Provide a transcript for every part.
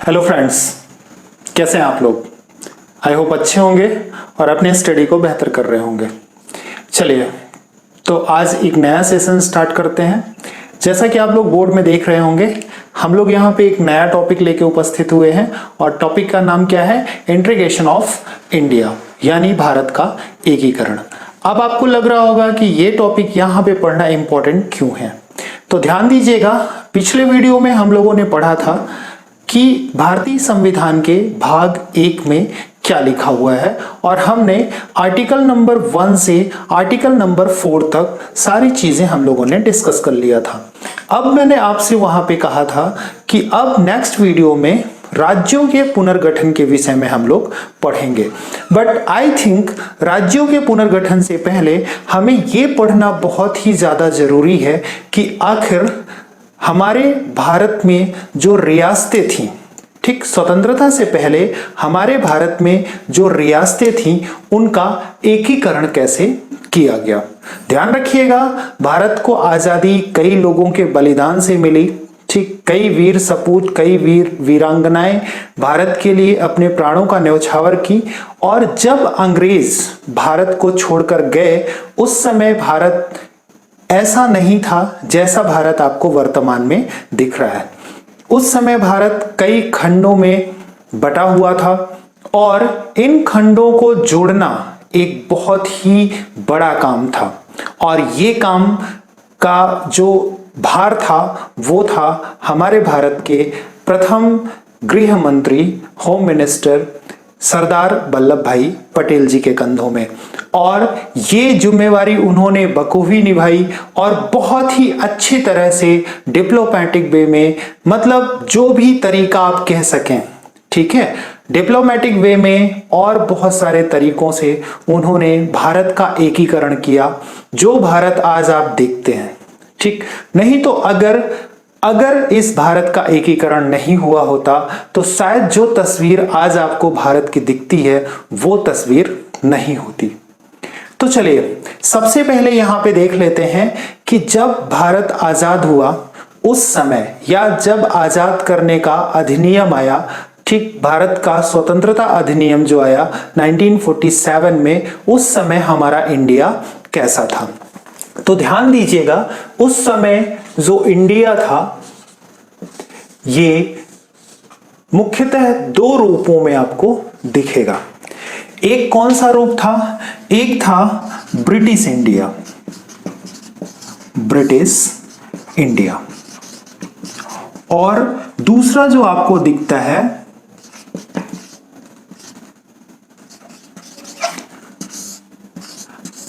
Hello friends, कैसे हैं आप लोग। आई होप अच्छे होंगे और अपने स्टडी को बेहतर कर रहे होंगे। चलिए तो आज एक नया सेशन स्टार्ट करते हैं। जैसा कि आप लोग बोर्ड में देख रहे होंगे, हम लोग यहाँ पे एक नया टॉपिक लेके उपस्थित हुए हैं और टॉपिक का नाम क्या है, इंटीग्रेशन ऑफ इंडिया, यानी भारत का एकीकरण। अब आपको लग रहा होगा कि ये टॉपिक यहाँ पे पढ़ना इंपॉर्टेंट क्यों है, तो ध्यान दीजिएगा। पिछले वीडियो में हम लोगों ने पढ़ा था कि भारतीय संविधान के भाग 1 में क्या लिखा हुआ है और हमने आर्टिकल नंबर 1 से आर्टिकल नंबर 4 तक सारी चीजें हम लोगों ने डिस्कस कर लिया था। अब मैंने आपसे वहां पे कहा था कि अब नेक्स्ट वीडियो में राज्यों के पुनर्गठन के विषय में हम लोग पढ़ेंगे, बट आई थिंक राज्यों के पुनर्गठन से पहले हमें ये पढ़ना बहुत ही ज्यादा जरूरी है कि आखिर हमारे भारत में जो रियासतें थीं, ठीक स्वतंत्रता से पहले हमारे भारत में जो रियासतें थीं उनका एकीकरण कैसे किया गया। ध्यान रखिएगा, भारत को आजादी कई लोगों के बलिदान से मिली, ठीक, कई वीर सपूत, कई वीर वीरांगनाएं भारत के लिए अपने प्राणों का न्यौछावर की, और जब अंग्रेज भारत को छोड़कर गए उस समय भारत ऐसा नहीं था जैसा भारत आपको वर्तमान में दिख रहा है। उस समय भारत कई खंडों में बटा हुआ था और इन खंडों को जोड़ना एक बहुत ही बड़ा काम था, और ये काम का जो भार था वो था हमारे भारत के प्रथम गृह मंत्री, होम मिनिस्टर सरदार वल्लभ भाई पटेल जी के कंधों में, और ये जिम्मेवारी उन्होंने बखूबी निभाई और बहुत ही अच्छी तरह से डिप्लोमेटिक वे में, मतलब जो भी तरीका आप कह सकें, ठीक है, डिप्लोमेटिक वे में और बहुत सारे तरीकों से उन्होंने भारत का एकीकरण किया, जो भारत आज आप देखते हैं। ठीक, नहीं तो अगर इस भारत का एकीकरण नहीं हुआ होता तो शायद जो तस्वीर आज आपको भारत की दिखती है वो तस्वीर नहीं होती। तो चलिए सबसे पहले यहां पे देख लेते हैं कि जब भारत आजाद हुआ उस समय, या जब आजाद करने का अधिनियम आया, ठीक, भारत का स्वतंत्रता अधिनियम जो आया 1947 में, उस समय हमारा इंडिया कैसा था। तो ध्यान दीजिएगा, उस समय जो इंडिया था ये मुख्यतः दो रूपों में आपको दिखेगा। एक कौन सा रूप था, एक था ब्रिटिश इंडिया, ब्रिटिश इंडिया, और दूसरा जो आपको दिखता है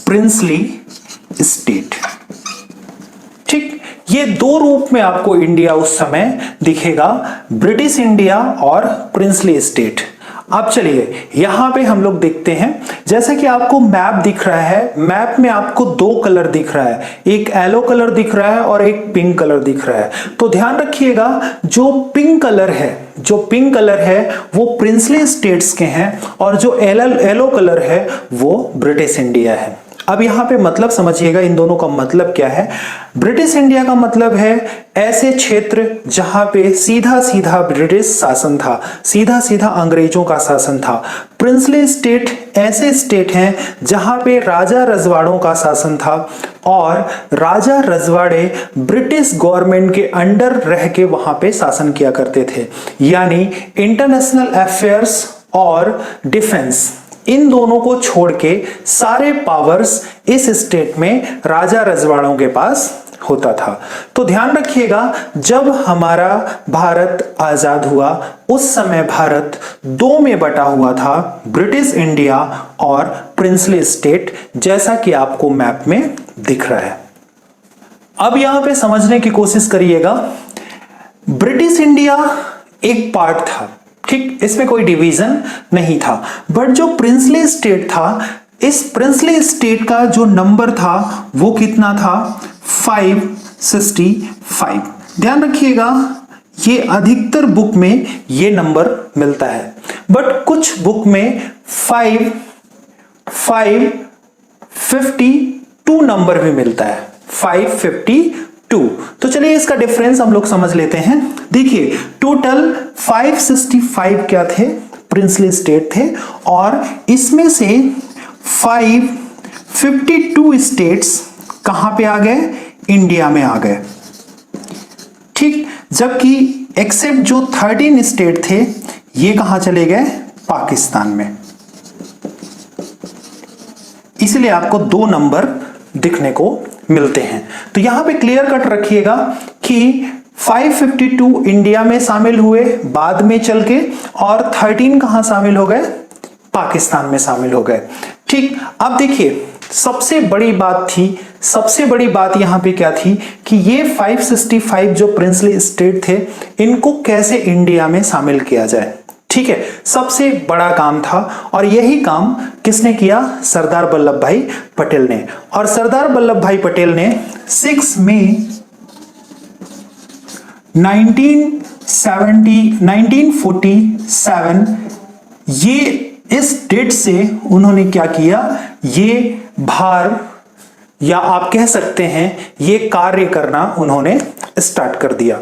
प्रिंसली स्टेट। ठीक, ये दो रूप में आपको इंडिया उस समय दिखेगा, ब्रिटिश इंडिया और प्रिंसली स्टेट। अब चलिए यहां पे हम लोग देखते हैं, जैसे कि आपको मैप दिख रहा है, मैप में आपको दो कलर दिख रहा है, एक येलो कलर दिख रहा है और एक पिंक कलर दिख रहा है। तो ध्यान रखिएगा, जो पिंक कलर है वो प्रिंसली स्टेट्स के हैं और जो येलो कलर है वो ब्रिटिश इंडिया है। अब यहां पे मतलब समझिएगा, इन दोनों का मतलब क्या है। ब्रिटिश इंडिया का मतलब है ऐसे क्षेत्र जहां पे सीधा सीधा ब्रिटिश शासन था, सीधा सीधा अंग्रेजों का शासन था। प्रिंसली स्टेट ऐसे स्टेट हैं जहां पे राजा रजवाड़ों का शासन था, और राजा रजवाड़े ब्रिटिश गवर्नमेंट के अंडर रह के वहां पे शासन किया करते थे, यानी इंटरनेशनल अफेयर्स और डिफेंस, इन दोनों को छोड़ के सारे पावर्स इस स्टेट में राजा रजवाड़ों के पास होता था। तो ध्यान रखिएगा, जब हमारा भारत आजाद हुआ उस समय भारत दो में बटा हुआ था, ब्रिटिश इंडिया और प्रिंसली स्टेट, जैसा कि आपको मैप में दिख रहा है। अब यहां पे समझने की कोशिश करिएगा, ब्रिटिश इंडिया एक पार्ट था, ठीक, इसमें कोई डिवीजन नहीं था, बट जो प्रिंसली स्टेट था, इस प्रिंसली स्टेट का जो नंबर था वो कितना था, 565। ध्यान रखिएगा, ये अधिकतर बुक में ये नंबर मिलता है, बट कुछ बुक में 552 नंबर भी मिलता है, 552 तो चलिए इसका डिफरेंस हम लोग समझ लेते हैं। देखिए टोटल 565 क्या थे, प्रिंसली स्टेट थे, और इसमें से 552 स्टेट्स कहां पे आ गए, इंडिया में आ गए। ठीक, जबकि एक्सेप्ट जो 13 स्टेट थे ये कहां चले गए, पाकिस्तान में। इसलिए आपको 2 नंबर दिखने को मिलते हैं। तो यहां पे क्लियर कट रखिएगा कि 552 इंडिया में शामिल हुए बाद में चल के, और 13 कहां शामिल हो गए, पाकिस्तान में शामिल हो गए। ठीक, अब देखिए सबसे बड़ी बात थी, सबसे बड़ी बात यहां पे क्या थी कि ये 565 जो प्रिंसली स्टेट थे इनको कैसे इंडिया में शामिल किया जाए। ठीक है, सबसे बड़ा काम था, और यही काम किसने किया, सरदार वल्लभ भाई पटेल ने। और सरदार वल्लभ भाई पटेल ने 6 मई 1947 ये इस डेट से उन्होंने क्या किया, ये भार या आप कह सकते हैं ये कार्य करना उन्होंने स्टार्ट कर दिया।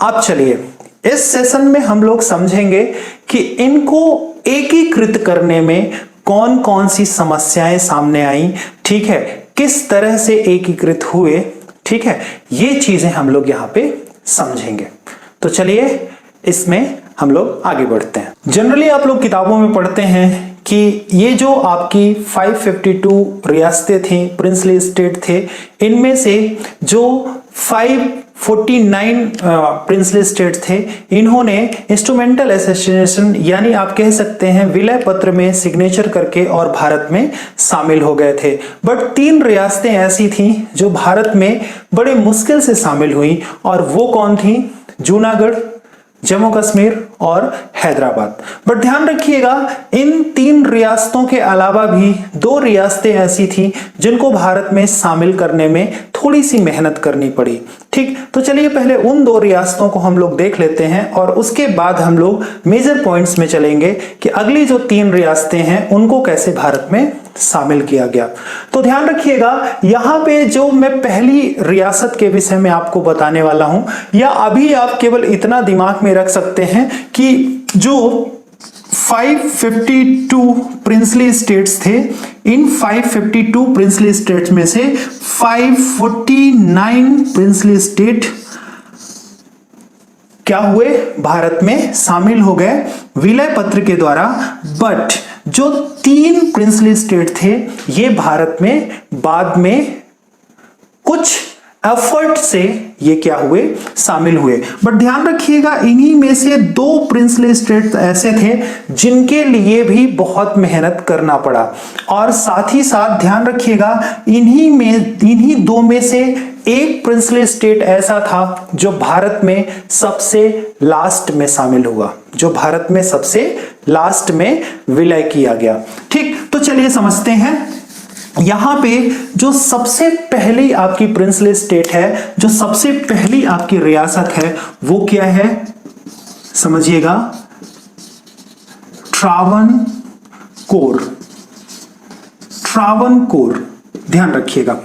अब चलिए इस सेशन में हम लोग समझेंगे कि इनको एकीकृत करने में कौन कौन सी समस्याएं सामने आई, ठीक है, किस तरह से एकीकृत हुए, ठीक है, ये चीजें हम लोग यहां पे समझेंगे। तो चलिए इसमें हम लोग आगे बढ़ते हैं। जनरली आप लोग किताबों में पढ़ते हैं कि ये जो आपकी 552 रियासतें थी, प्रिंसली स्टेट थे, इनमें से जो 549 प्रिंसली स्टेट थे इन्होंने इंस्ट्रूमेंटल एसोसिएशन यानी आप कह सकते हैं विलय पत्र में सिग्नेचर करके और भारत में शामिल हो गए थे। बट 3 रियासतें ऐसी थीं जो भारत में बड़े मुश्किल से शामिल हुई, और वो कौन थी, जूनागढ़, जम्मू कश्मीर और हैदराबाद। बट ध्यान रखिएगा इन 3 रियासतों के अलावा भी 2 रियासतें ऐसी थी जिनको भारत में शामिल करने में थोड़ी सी मेहनत करनी पड़ी। ठीक, तो चलिए पहले उन 2 रियासतों को हम लोग देख लेते हैं, और उसके बाद हम लोग मेजर पॉइंट्स में चलेंगे कि अगली जो 3 रियासतें हैं उनको कैसे भारत में शामिल किया गया। तो ध्यान रखिएगा यहां पे जो मैं पहली रियासत के विषय में आपको बताने वाला हूं, या अभी आप केवल इतना दिमाग में रख सकते हैं कि जो 552 प्रिंसली स्टेट्स थे, इन 552 प्रिंसली स्टेट्स में से 549 प्रिंसली स्टेट क्या हुए, भारत में शामिल हो गए विलय पत्र के द्वारा। बट जो 3 प्रिंसली स्टेट थे ये भारत में बाद में कुछ एफर्ट से ये क्या हुए, शामिल हुए। बट ध्यान रखिएगा इन्हीं में से 2 प्रिंसली स्टेट ऐसे थे जिनके लिए भी बहुत मेहनत करना पड़ा, और साथ ही साथ ध्यान रखिएगा इन्हीं 2 में से एक प्रिंसली स्टेट ऐसा था जो भारत में सबसे लास्ट में शामिल हुआ, जो भारत में सबसे लास्ट में विलय किया गया। ठीक, तो चलिए समझते हैं। यहां पे जो सबसे पहली आपकी प्रिंसली स्टेट है, जो सबसे पहली आपकी रियासत है वो क्या है, समझिएगा, त्रावणकोर। त्रावणकोर, ध्यान रखिएगा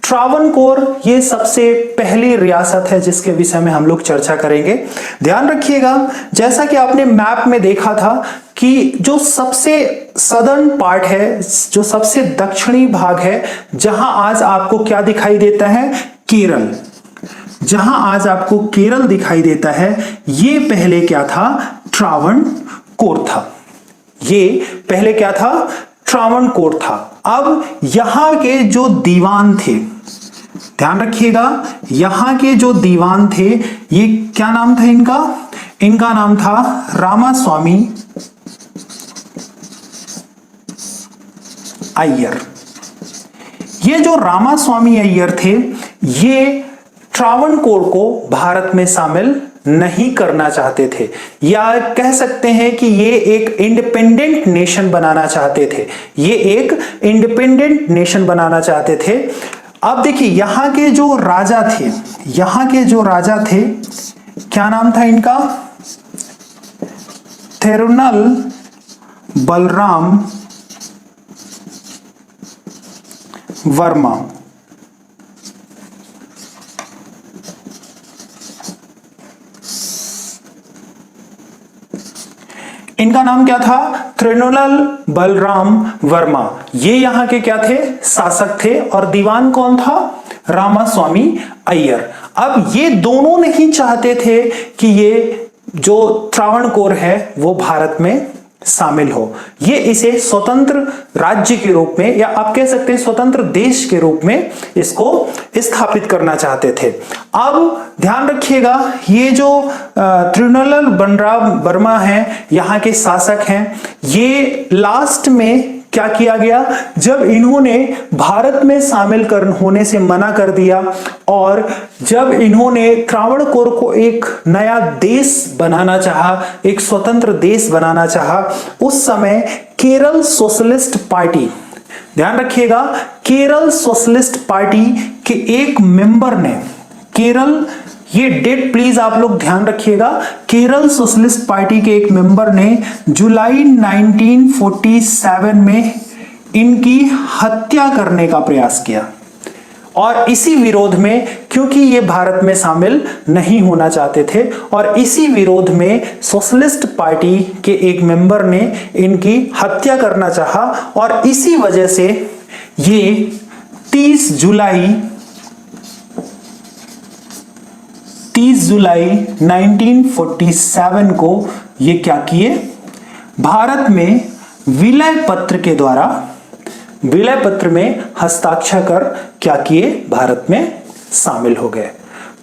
त्रावणकोर ये सबसे पहली रियासत है जिसके विषय में हम लोग चर्चा करेंगे। ध्यान रखिएगा जैसा कि आपने मैप में देखा था कि जो सबसे सदर्न पार्ट है, जो सबसे दक्षिणी भाग है, जहां आज आपको क्या दिखाई देता है, केरल, जहां आज आपको केरल दिखाई देता है, ये पहले क्या था, त्रावणकोर था। ये पहले क्या था, त्रावणकोर था। अब यहां के जो दीवान थे, ध्यान रखिएगा यहां के जो दीवान थे ये क्या नाम था इनका, इनका नाम था रामास्वामी अय्यर। ये जो रामास्वामी अय्यर थे ये त्रावणकोर को भारत में शामिल नहीं करना चाहते थे, या कह सकते हैं कि ये एक इंडिपेंडेंट नेशन बनाना चाहते थे, ये एक इंडिपेंडेंट नेशन बनाना चाहते थे। अब देखिए यहां के जो राजा थे, यहां के जो राजा थे क्या नाम था इनका, थिरुन्नल बलराम वर्मा। इनका नाम क्या था? त्रिनोलल बलराम वर्मा। ये यहाँ के क्या थे? शासक थे। और दीवान कौन था? रामास्वामी अय्यर। अब ये दोनों नहीं चाहते थे कि ये जो त्रावणकोर है वो भारत में शामिल हो। ये इसे स्वतंत्र राज्य के रूप में, या आप कह सकते हैं स्वतंत्र देश के रूप में इसको स्थापित करना चाहते थे। अब ध्यान रखिएगा, ये जो त्रिनोलल बलराम वर्मा हैं, यहाँ के शासक हैं, ये लास्ट में क्या किया गया, जब इन्होंने भारत में शामिल होने से मना कर दिया और जब इन्होंने त्रावणकोर को एक नया देश बनाना चाहा, एक स्वतंत्र देश बनाना चाहा, उस समय केरल सोशलिस्ट पार्टी, ध्यान रखिएगा, केरल सोशलिस्ट पार्टी के एक मेंबर ने, केरल, ये डेट प्लीज आप लोग ध्यान रखिएगा, केरल सोशलिस्ट पार्टी के एक मेंबर ने जुलाई 1947 में इनकी हत्या करने का प्रयास किया। और इसी विरोध में, क्योंकि ये भारत में शामिल नहीं होना चाहते थे, और इसी विरोध में सोशलिस्ट पार्टी के एक मेंबर ने इनकी हत्या करना चाहा, और इसी वजह से ये 30 जुलाई 1947 को ये क्या किए, भारत में विलय पत्र के द्वारा, विलय पत्र में हस्ताक्षर कर क्या किए, भारत में शामिल हो गए।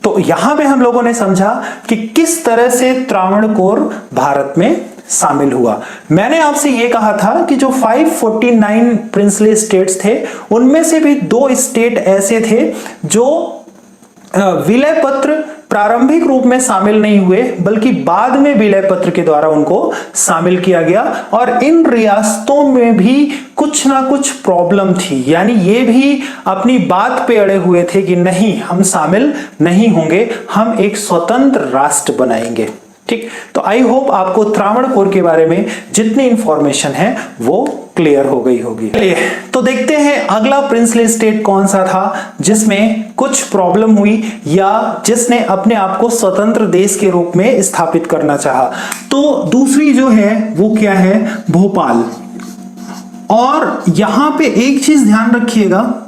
तो यहां पे हम लोगों ने समझा कि किस तरह से त्रावणकोर भारत में शामिल हुआ। मैंने आपसे यह कहा था कि जो 549 प्रिंसली स्टेट्स थे, उनमें से भी 2 स्टेट ऐसे थे जो विलय पत्र प्रारंभिक रूप में शामिल नहीं हुए, बल्कि बाद में विलय पत्र के द्वारा उनको शामिल किया गया। और इन रियासतों में भी कुछ ना कुछ प्रॉब्लम थी, यानी ये भी अपनी बात पे अड़े हुए थे कि नहीं, हम शामिल नहीं होंगे, हम एक स्वतंत्र राष्ट्र बनाएंगे। ठीक, तो आई होप आपको त्रावणकोर के बारे में जितनी इंफॉर्मेशन है वो क्लियर हो गई होगी। तो देखते हैं अगला प्रिंसली स्टेट कौन सा था जिसमें कुछ प्रॉब्लम हुई या जिसने अपने आप को स्वतंत्र देश के रूप में स्थापित करना चाहा। तो दूसरी जो है वो क्या है, भोपाल। और यहां पे एक चीज ध्यान रखिएगा,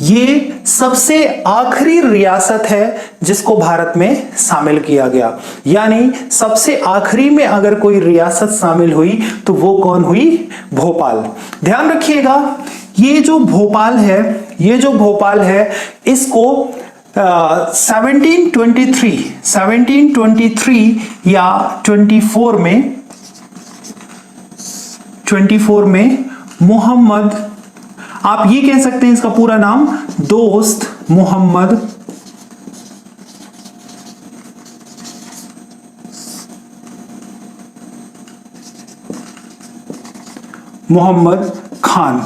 ये सबसे आखिरी रियासत है जिसको भारत में शामिल किया गया, यानी सबसे आखिरी में अगर कोई रियासत शामिल हुई तो वो कौन हुई, भोपाल। ध्यान रखिएगा, ये जो भोपाल है, ये जो भोपाल है, इसको 1723 या 24 में मोहम्मद, आप ये कह सकते हैं इसका पूरा नाम, दोस्त मोहम्मद खान,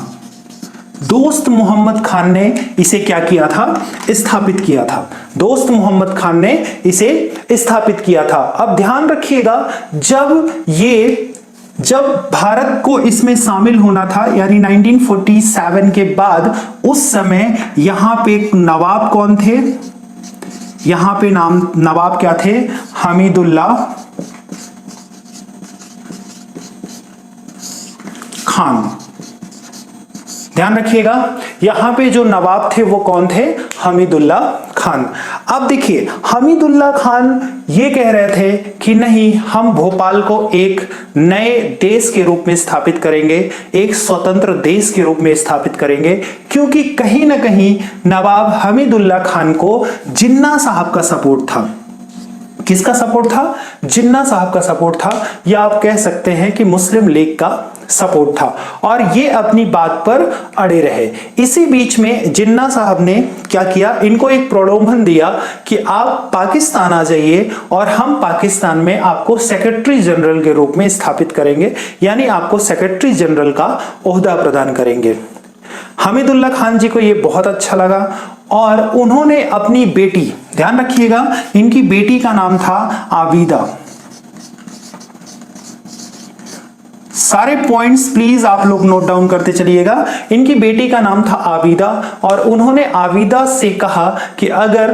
दोस्त मोहम्मद खान ने इसे क्या किया था, स्थापित किया था। दोस्त मोहम्मद खान ने इसे स्थापित किया था। अब ध्यान रखिएगा, जब भारत को इसमें शामिल होना था, यानी 1947 के बाद, उस समय यहां पे नवाब कौन थे, यहां पे नवाब क्या थे, हमीदुल्ला खान। ध्यान रखिएगा, यहां पे जो नवाब थे वो कौन थे, हमीदुल्ला खान। अब देखिए, हमीदुल्ला खान ये कह रहे थे कि नहीं, हम भोपाल को एक नए देश के रूप में स्थापित करेंगे, एक स्वतंत्र देश के रूप में स्थापित करेंगे, क्योंकि कहीं ना कहीं नवाब हमीदुल्ला खान को जिन्ना साहब का सपोर्ट था। किसका सपोर्ट था, जिन्ना साहब का सपोर्ट था, या आप कह सकते हैं कि मुस्लिम लीग का सपोर्ट था, और ये अपनी बात पर अड़े रहे। इसी बीच में जिन्ना साहब ने क्या किया, इनको एक प्रलोभन दिया कि आप पाकिस्तान आ जाइए और हम पाकिस्तान में आपको सेक्रेटरी जनरल के रूप में स्थापित करेंगे, यानी आपको सेक्रेटरी जनरल का ओहदा प्रदान करेंगे। हमीदुल्ला खान जी को यह बहुत अच्छा लगा और उन्होंने अपनी बेटी, ध्यान रखिएगा, इनकी बेटी का नाम था आबिदा। सारे पॉइंट्स प्लीज आप लोग नोट डाउन करते चलिएगा। इनकी बेटी का नाम था आबिदा, और उन्होंने आबिदा से कहा कि अगर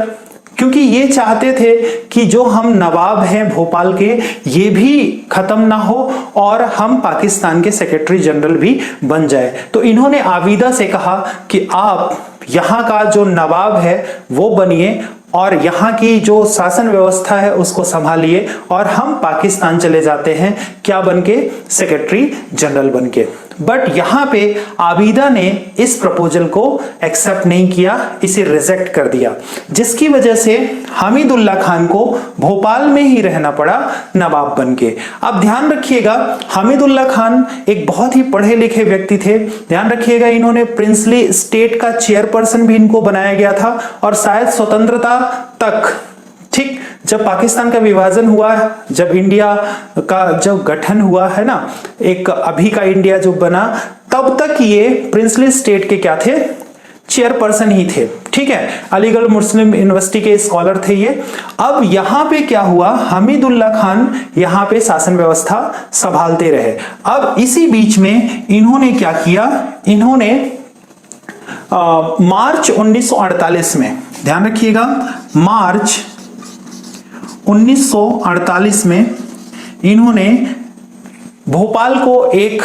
क्योंकि ये चाहते थे कि जो हम नवाब हैं भोपाल के ये भी खत्म ना हो और हम पाकिस्तान के सेक्रेटरी जनरल भी बन जाए। तो इन्होंने आबिदा से कहा कि आप यहाँ का जो नवाब है वो बनिए और यहाँ की जो शासन व्यवस्था है उसको संभालिए और हम पाकिस्तान चले जाते हैं, क्या बनके, सेक्रेटरी जनरल बनके। बट यहाँ पे आबिदा ने इस प्रपोजल को एक्सेप्ट नहीं किया, इसे रिजेक्ट कर दिया, जिसकी वजह से हामिदुल्लाह खान को भोपाल में ही रहना पड़ा नवाब बनके। अब ध्यान रखिएगा, हामिदुल्लाह खान एक बहुत ही पढ़े लिखे व्यक्ति थे। ध्यान रखिएगा, इन्होंने प्रिंसली स्टेट का चेयरपर्सन भी इनको बनाया गया था और शायद स्वतंत्रता तक, ठीक, जब पाकिस्तान का विभाजन हुआ, जब इंडिया का जब गठन हुआ है ना, एक अभी का इंडिया जो बना, तब तक ये प्रिंसली स्टेट के क्या थे, चेयरपर्सन ही थे। ठीक है, अलीगढ़ मुस्लिम यूनिवर्सिटी के स्कॉलर थे ये। अब यहां पे क्या हुआ, हामिदुल्लाह खान यहां पे शासन व्यवस्था संभालते रहे। अब इसी बीच में इन्होंने क्या किया, इन्होंने मार्च 1948 में, ध्यान रखिएगा, मार्च 1948 में इन्होंने भोपाल को एक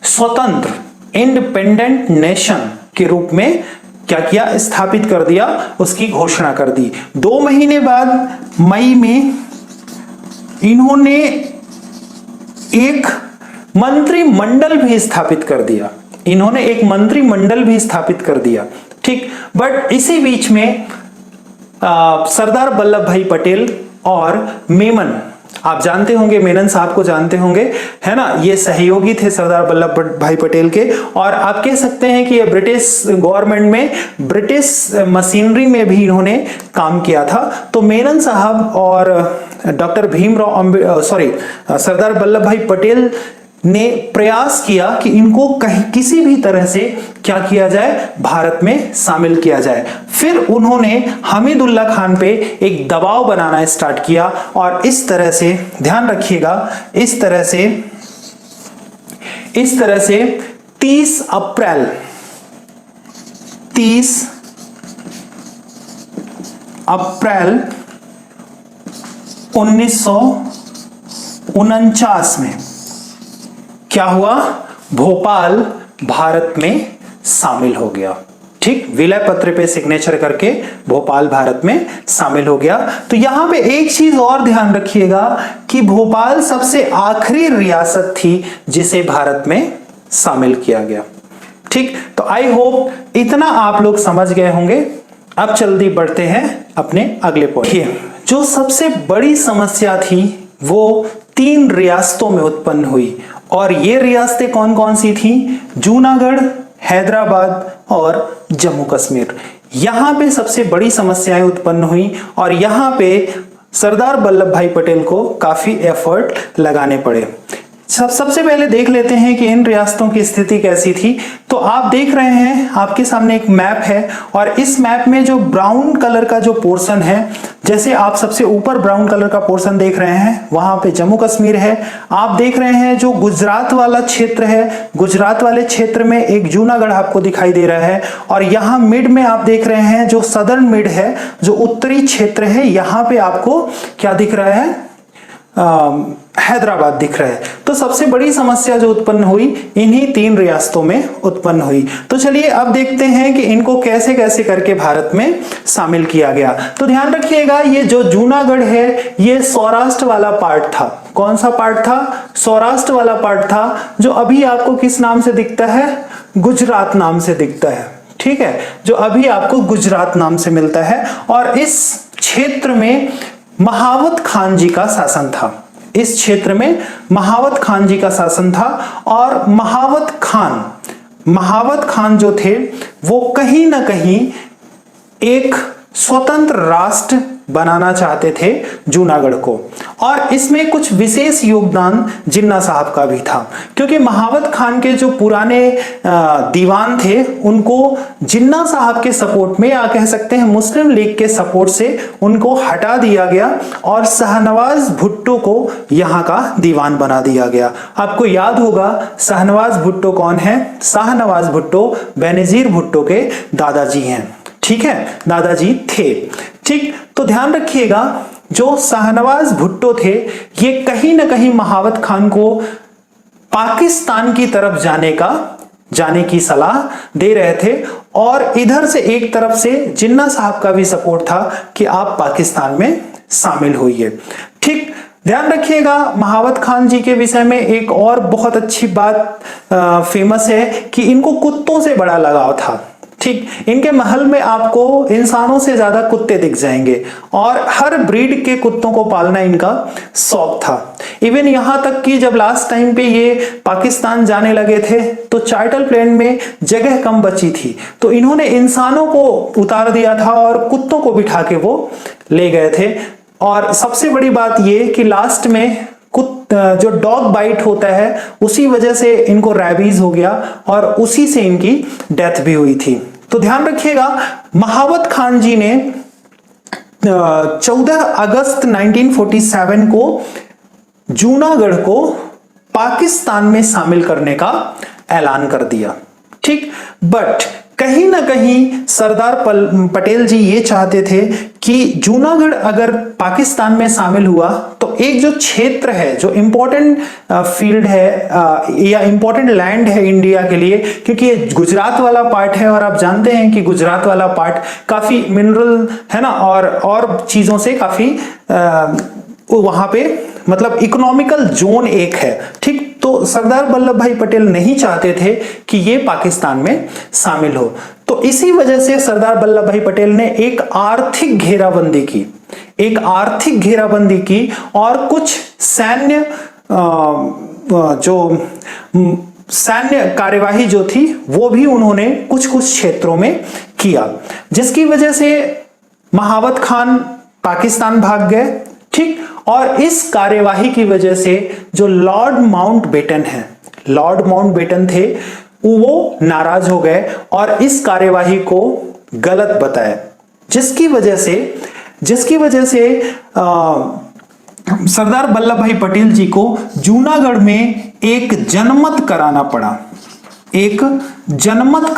स्वतंत्र इंडिपेंडेंट नेशन के रूप में क्या किया, स्थापित कर दिया, उसकी घोषणा कर दी। 2 महीने बाद मई में इन्होंने एक मंत्रिमंडल भी स्थापित कर दिया, इन्होंने एक मंत्रिमंडल भी स्थापित कर दिया। ठीक, बट इसी बीच में सरदार वल्लभ भाई पटेल और मेमन, आप जानते होंगे, मेनन साहब को जानते होंगे, है ना, ये सहयोगी थे सरदार वल्लभ भाई पटेल के, और आप कह सकते हैं कि ये ब्रिटिश गवर्नमेंट में, ब्रिटिश मशीनरी में भी इन्होंने काम किया था। तो मेनन साहब और डॉक्टर भीमराव सरदार वल्लभ भाई पटेल ने प्रयास किया कि इनको कहीं किसी भी तरह से क्या किया जाए, भारत में शामिल किया जाए। फिर उन्होंने हामिदुल्लाह खान पे एक दबाव बनाना स्टार्ट किया और इस तरह से, ध्यान रखिएगा, इस तरह से 30 अप्रैल 1949 में क्या हुआ, भोपाल भारत में शामिल हो गया। ठीक, विलय पत्र पे सिग्नेचर करके भोपाल भारत में शामिल हो गया। तो यहां पे एक चीज और ध्यान रखिएगा कि भोपाल सबसे आखिरी रियासत थी जिसे भारत में शामिल किया गया। ठीक, तो आई होप इतना आप लोग समझ गए होंगे। अब जल्दी बढ़ते हैं अपने अगले पॉइंट। जो सबसे बड़ी समस्या थी वो 3 रियासतों में उत्पन्न हुई, और ये रियासतें कौन कौन सी थी, जूनागढ़, हैदराबाद और जम्मू कश्मीर। यहां पे सबसे बड़ी समस्याएं उत्पन्न हुई और यहां पे सरदार वल्लभ भाई पटेल को काफी एफर्ट लगाने पड़े। सबसे पहले देख लेते हैं कि इन रियासतों की स्थिति कैसी थी। तो आप देख रहे हैं, आपके सामने एक मैप है और इस मैप में जो ब्राउन कलर का जो पोर्शन है, जैसे आप सबसे ऊपर ब्राउन कलर का पोर्शन देख रहे हैं, वहां पे जम्मू कश्मीर है। आप देख रहे हैं जो गुजरात वाला क्षेत्र है, गुजरात वाले क्षेत्र में एक जूनागढ़ आपको दिखाई दे रहा है, और यहाँ मिड में आप देख रहे हैं जो सदर्न मिड है, जो उत्तरी क्षेत्र है, यहाँ पे आपको क्या दिख रहा है, हैदराबाद दिख रहा है। तो सबसे बड़ी समस्या जो उत्पन्न हुई इन्हीं 3 रियासतों में उत्पन्न हुई। तो चलिए अब देखते हैं कि इनको कैसे कैसे करके भारत में शामिल किया गया। तो ध्यान रखिएगा, ये जो जूनागढ़ है ये सौराष्ट्र वाला पार्ट था। कौन सा पार्ट था, सौराष्ट्र वाला पार्ट था, जो अभी आपको किस नाम से दिखता है, गुजरात नाम से दिखता है। ठीक है, जो अभी आपको गुजरात नाम से मिलता है। और इस क्षेत्र में महावत खान जी का शासन था, इस क्षेत्र में महावत खान जी का शासन था। और महावत खान जो थे वो कहीं ना कहीं एक स्वतंत्र राष्ट्र बनाना चाहते थे जूनागढ़ को, और इसमें कुछ विशेष योगदान जिन्ना साहब का भी था, क्योंकि महावत खान के जो पुराने दीवान थे उनको जिन्ना साहब के सपोर्ट में, या कह सकते हैं मुस्लिम लीग के सपोर्ट से उनको हटा दिया गया और शाहनवाज भुट्टो को यहाँ का दीवान बना दिया गया। आपको याद होगा शाहनवाज भुट्टो कौन है, शाहनवाज भुट्टो बेनजीर भुट्टो के दादाजी हैं। ठीक है, दादाजी थे। ठीक, तो ध्यान रखिएगा जो शाहनवाज भुट्टो थे ये कहीं ना कहीं महावत खान को पाकिस्तान की तरफ जाने की सलाह दे रहे थे, और इधर से एक तरफ से जिन्ना साहब का भी सपोर्ट था कि आप पाकिस्तान में शामिल होइए। ठीक, ध्यान रखिएगा महावत खान जी के विषय में एक और बहुत अच्छी बात फेमस है कि इनको कुत्तों से बड़ा लगाव था। ठीक, इनके महल में आपको इंसानों से ज्यादा कुत्ते दिख जाएंगे और हर ब्रीड के कुत्तों को पालना इनका शौक था। इवन यहां तक कि जब लास्ट टाइम पे ये पाकिस्तान जाने लगे थे तो चार्टर प्लेन में जगह कम बची थी, तो इन्होंने इंसानों को उतार दिया था और कुत्तों को बिठा के वो ले गए थे। और सबसे बड़ी बात ये कि लास्ट में जो डॉग बाइट होता है उसी वजह से इनको रैबीज हो गया और उसी से इनकी डेथ भी हुई थी। तो ध्यान रखिएगा महावत खान जी ने 14 अगस्त 1947 को जूनागढ़ को पाकिस्तान में शामिल करने का ऐलान कर दिया। ठीक, बट कहीं ना कहीं सरदार पटेल जी ये चाहते थे कि जूनागढ़ अगर पाकिस्तान में शामिल हुआ तो एक जो क्षेत्र है, जो इंपॉर्टेंट फील्ड है या इंपॉर्टेंट लैंड है इंडिया के लिए, क्योंकि ये गुजरात वाला पार्ट है और आप जानते हैं कि गुजरात वाला पार्ट काफी मिनरल है ना, और चीजों से काफी वहां पे मतलब इकोनॉमिकल जोन एक है। ठीक, तो सरदार वल्लभ भाई पटेल नहीं चाहते थे कि ये पाकिस्तान में शामिल हो, तो इसी वजह से सरदार वल्लभ भाई पटेल ने एक आर्थिक घेराबंदी की और कुछ सैन्य कार्यवाही जो थी वो भी उन्होंने कुछ क्षेत्रों में किया, जिसकी वजह से महावत खान पाकिस्तान भाग गए। ठीक, और इस कार्यवाही की वजह से जो लॉर्ड माउंटबेटन थे वो नाराज हो गए और इस कार्यवाही को गलत बताया, जिसकी वजह से सरदार वल्लभ भाई पटेल जी को जूनागढ़ में एक जनमत कराना पड़ा। जनमत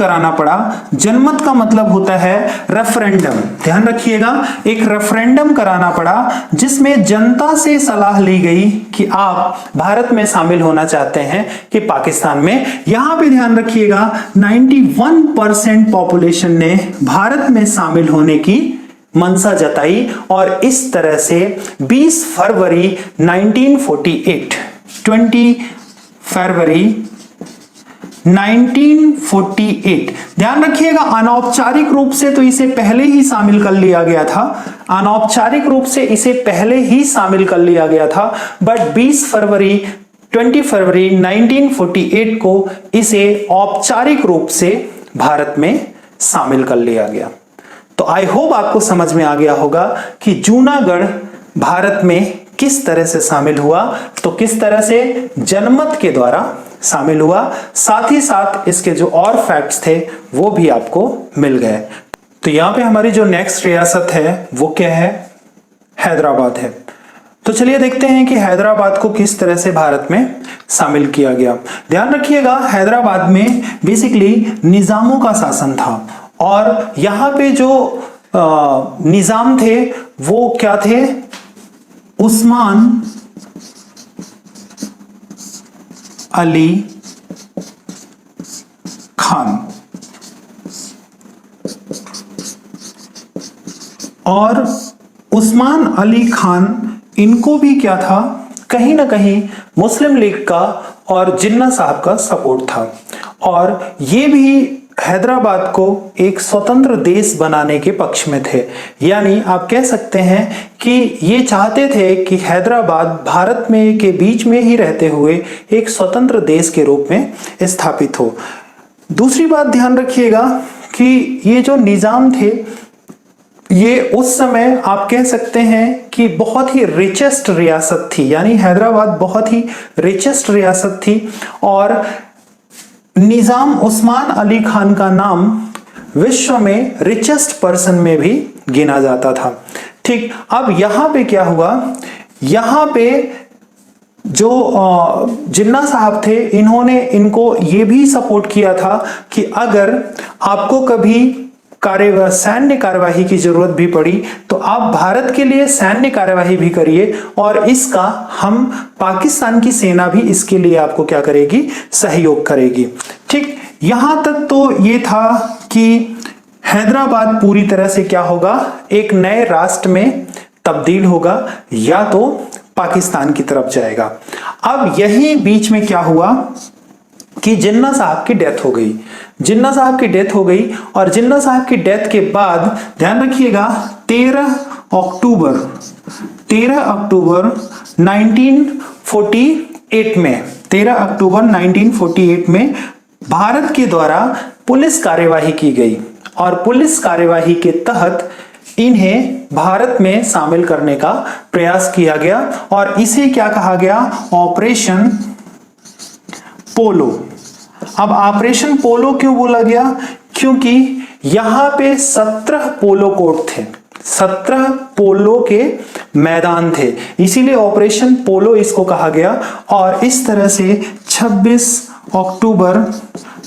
का मतलब होता है रेफरेंडम, ध्यान रखिएगा, एक रेफरेंडम कराना पड़ा जिसमें जनता से सलाह ली गई कि आप भारत में शामिल होना चाहते हैं कि पाकिस्तान में। यहां पे ध्यान रखिएगा 91% पॉपुलेशन ने भारत में शामिल होने की मंशा जताई और इस तरह से 20 फरवरी 1948 ध्यान रखिएगा, अनौपचारिक रूप से तो इसे पहले ही शामिल कर लिया गया था, बट 20 फरवरी 1948 को इसे औपचारिक रूप से भारत में शामिल कर लिया गया। तो आई होप आपको समझ में आ गया होगा कि जूनागढ़ भारत में किस तरह से शामिल हुआ, तो किस तरह से जनमत के द्वारा शामिल हुआ, साथ ही साथ इसके जो और फैक्ट्स थे वो भी आपको मिल गए। तो यहां पे हमारी जो नेक्स्ट रियासत है वो क्या है, हैदराबाद है। तो चलिए देखते हैं कि हैदराबाद को किस तरह से भारत में शामिल किया गया। ध्यान रखिएगा हैदराबाद में बेसिकली निजामों का शासन था और यहां पे जो निजाम थे वो क्या थे, उस्मान अली खान, और उस्मान अली खान इनको भी क्या था, कहीं ना कहीं मुस्लिम लीग का और जिन्ना साहब का सपोर्ट था, और ये भी हैदराबाद को एक स्वतंत्र देश बनाने के पक्ष में थे। यानी आप कह सकते हैं कि ये चाहते थे कि हैदराबाद भारत में के बीच में ही रहते हुए एक स्वतंत्र देश के रूप में स्थापित हो। दूसरी बात ध्यान रखिएगा कि ये जो निजाम थे ये उस समय आप कह सकते हैं कि बहुत ही रिचेस्ट रियासत थी, यानी हैदराबाद बहुत ही रिचेस्ट रियासत थी और निजाम उस्मान अली खान का नाम विश्व में रिचेस्ट पर्सन में भी गिना जाता था। ठीक, अब यहां पे क्या हुआ, यहां पे जो जिन्ना साहब थे इन्होंने इनको ये भी सपोर्ट किया था कि अगर आपको कभी सैन्य कार्यवाही की जरूरत भी पड़ी तो आप भारत के लिए सैन्य कार्यवाही भी करिए और इसका हम पाकिस्तान की सेना भी इसके लिए आपको क्या करेगी, सहयोग करेगी। ठीक, यहां तक तो ये था कि हैदराबाद पूरी तरह से क्या होगा, एक नए राष्ट्र में तब्दील होगा या तो पाकिस्तान की तरफ जाएगा। अब यही बीच में क्या हुआ कि जिन्ना साहब की डेथ हो गई। जिन्ना साहब की डेथ हो गई और जिन्ना साहब की डेथ के बाद ध्यान रखिएगा 13 अक्टूबर 1948 में 13 अक्टूबर 1948 में भारत के द्वारा पुलिस कार्यवाही की गई और पुलिस कार्यवाही के तहत इन्हें भारत में शामिल करने का प्रयास किया गया और इसे क्या कहा गया, ऑपरेशन पोलो। अब ऑपरेशन पोलो क्यों बोला गया, क्योंकि यहां पे 17 पोलो कोर्ट थे, 17 पोलो के मैदान थे, इसीलिए ऑपरेशन पोलो इसको कहा गया। और इस तरह से 26 अक्टूबर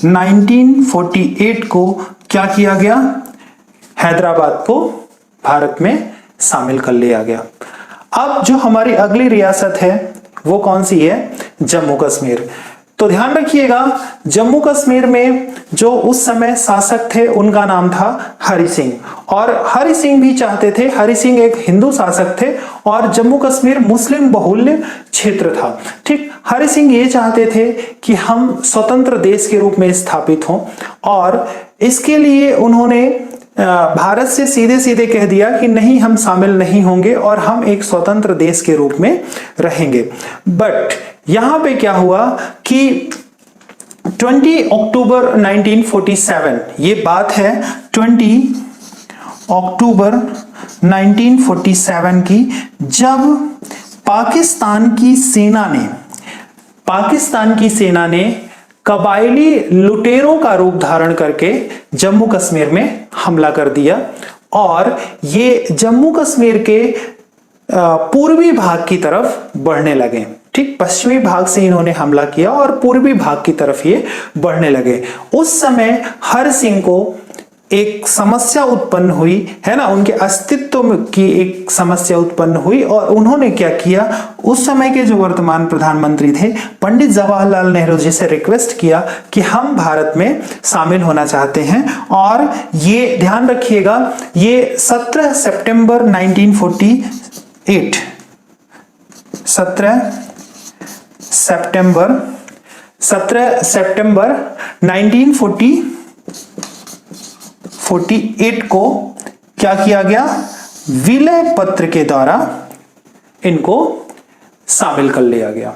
1948 को क्या किया गया, हैदराबाद को भारत में शामिल कर लिया गया। अब जो हमारी अगली रियासत है वो कौन सी है, जम्मू कश्मीर। तो ध्यान रखिएगा जम्मू कश्मीर में जो उस समय शासक थे उनका नाम था हरि सिंह और हरि सिंह भी चाहते थे, हरि सिंह एक हिंदू शासक थे और जम्मू कश्मीर मुस्लिम बहुल्य क्षेत्र था। ठीक, हरि सिंह ये चाहते थे कि हम स्वतंत्र देश के रूप में स्थापित हों और इसके लिए उन्होंने भारत से सीधे सीधे कह दिया कि नहीं, हम शामिल नहीं होंगे और हम एक स्वतंत्र देश के रूप में रहेंगे। बट यहां पे क्या हुआ कि 20 अक्टूबर 1947, ये बात है 20 अक्टूबर 1947 की, जब पाकिस्तान की सेना ने कबायली लुटेरों का रूप धारण करके जम्मू कश्मीर में हमला कर दिया और ये जम्मू कश्मीर के पूर्वी भाग की तरफ बढ़ने लगे। ठीक, पश्चिमी भाग से इन्होंने हमला किया और पूर्वी भाग की तरफ ये बढ़ने लगे। उस समय हर सिंह को एक समस्या उत्पन्न हुई है ना, उनके अस्तित्व की एक समस्या उत्पन्न हुई और उन्होंने क्या किया, उस समय के जो वर्तमान प्रधानमंत्री थे पंडित जवाहरलाल नेहरू जी से रिक्वेस्ट किया कि हम भारत में शामिल होना चाहते हैं। और ये ध्यान रखिएगा ये 17 सितंबर 1948 17 सितंबर 1948 को क्या किया गया, विलय पत्र के द्वारा इनको शामिल कर लिया गया।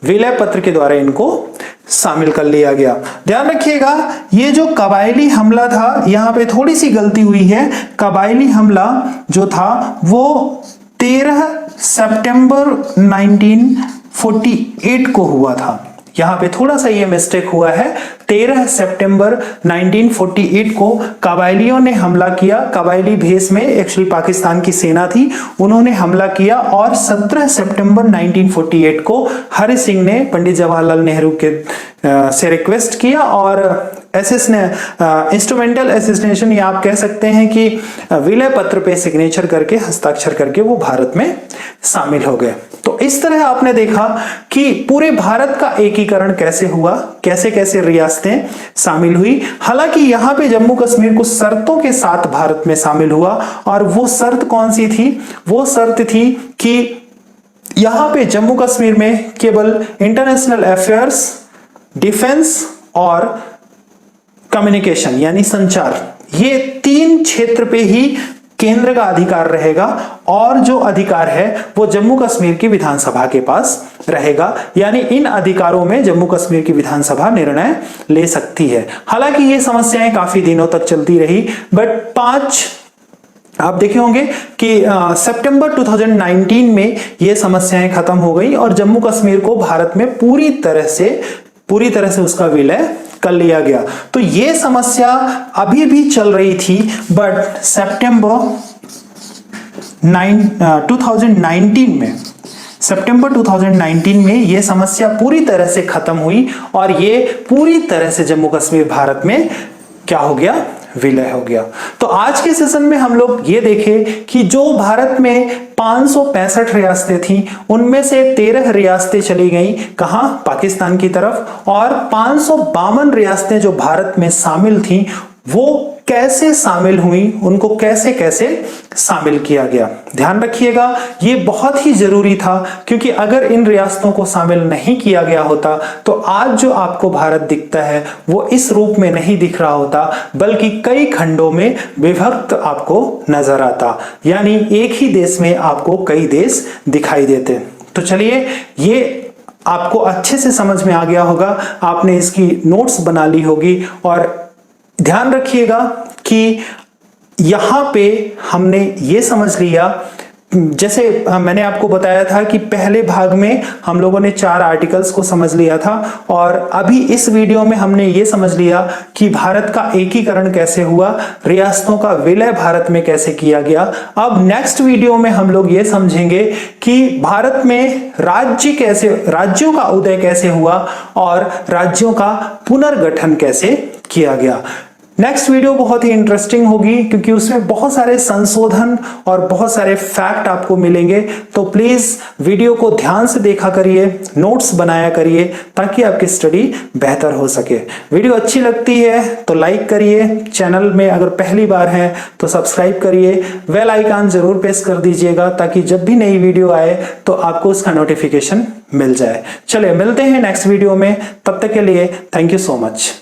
विलय पत्र के द्वारा इनको शामिल कर लिया गया। ध्यान रखिएगा ये जो कबायली हमला था, यहां पे थोड़ी सी गलती हुई है। कबायली हमला जो था वो 13 सितंबर 1948 को हुआ था, यहां पे थोड़ा सा ये मिस्टेक हुआ है। 13 सितंबर 1948 को कबायलियों ने हमला किया, कबायली भेष में एक्चुअली पाकिस्तान की सेना थी, उन्होंने हमला किया और 17 सितंबर 1948 को हरि सिंह ने पंडित जवाहरलाल नेहरू के से रिक्वेस्ट किया और इंस्ट्रूमेंटल असिस्टेशन या आप कह सकते हैं कि विलय पत्र पे सिग्नेचर करके, हस्ताक्षर करके वो भारत में शामिल हो गए। तो इस तरह आपने देखा कि पूरे भारत का एकीकरण कैसे हुआ, कैसे कैसे रियासतें शामिल हुई। हालांकि यहाँ पे जम्मू कश्मीर कुछ शर्तों के साथ भारत में शामिल हुआ और वो शर्त कौन सी थी, वो शर्त थी कि यहाँ पे जम्मू कश्मीर में केवल इंटरनेशनल अफेयर्स, डिफेंस और कम्युनिकेशन यानी संचार, ये 3 क्षेत्र पे ही केंद्र का अधिकार रहेगा और जो अधिकार है वो जम्मू कश्मीर की विधानसभा के पास रहेगा। यानी इन अधिकारों में जम्मू कश्मीर की विधानसभा निर्णय ले सकती है। हालांकि ये समस्याएं काफी दिनों तक चलती रही, बट 5 आप देखे होंगे कि सितंबर 2019 में ये समस्याएं खत्म हो गई और जम्मू कश्मीर को भारत में पूरी तरह से उसका विलय कर लिया गया। तो ये समस्या अभी भी चल रही थी, बट सितंबर 2019 में ये समस्या पूरी तरह से खत्म हुई और ये पूरी तरह से जम्मू कश्मीर भारत में क्या हो गया, विलय हो गया। तो आज के सेशन में हम लोग ये देखें कि जो भारत में 565 रियासतें थीं, उनमें से 13 रियासतें चली गईं कहां? पाकिस्तान की तरफ। और 552 रियासतें जो भारत में शामिल थीं वो कैसे शामिल हुई, उनको कैसे कैसे शामिल किया गया। ध्यान रखिएगा, ये बहुत ही जरूरी था, क्योंकि अगर इन रियासतों को शामिल नहीं किया गया होता तो आज जो आपको भारत दिखता है वो इस रूप में नहीं दिख रहा होता, बल्कि कई खंडों में विभक्त आपको नजर आता, यानी एक ही देश में आपको कई देश दिखाई देते। तो चलिए, ये आपको अच्छे से समझ में आ गया होगा, आपने इसकी नोट्स बना ली होगी। और ध्यान रखिएगा कि यहां पे हमने ये समझ लिया, जैसे मैंने आपको बताया था कि पहले भाग में हम लोगों ने 4 आर्टिकल्स को समझ लिया था, और अभी इस वीडियो में हमने ये समझ लिया कि भारत का एकीकरण कैसे हुआ, रियासतों का विलय भारत में कैसे किया गया। अब नेक्स्ट वीडियो में हम लोग ये समझेंगे कि भारत में राज्यों का उदय कैसे हुआ और राज्यों का पुनर्गठन कैसे किया गया। नेक्स्ट वीडियो बहुत ही इंटरेस्टिंग होगी, क्योंकि उसमें बहुत सारे संशोधन और बहुत सारे फैक्ट आपको मिलेंगे। तो प्लीज वीडियो को ध्यान से देखा करिए, नोट्स बनाया करिए, ताकि आपकी स्टडी बेहतर हो सके। वीडियो अच्छी लगती है तो लाइक करिए, चैनल में अगर पहली बार है तो सब्सक्राइब करिए, बेल आइकन जरूर प्रेस कर दीजिएगा, ताकि जब भी नई वीडियो आए तो आपको उसका नोटिफिकेशन मिल जाए। चलिए, मिलते हैं नेक्स्ट वीडियो में, तब तक के लिए थैंक यू सो मच।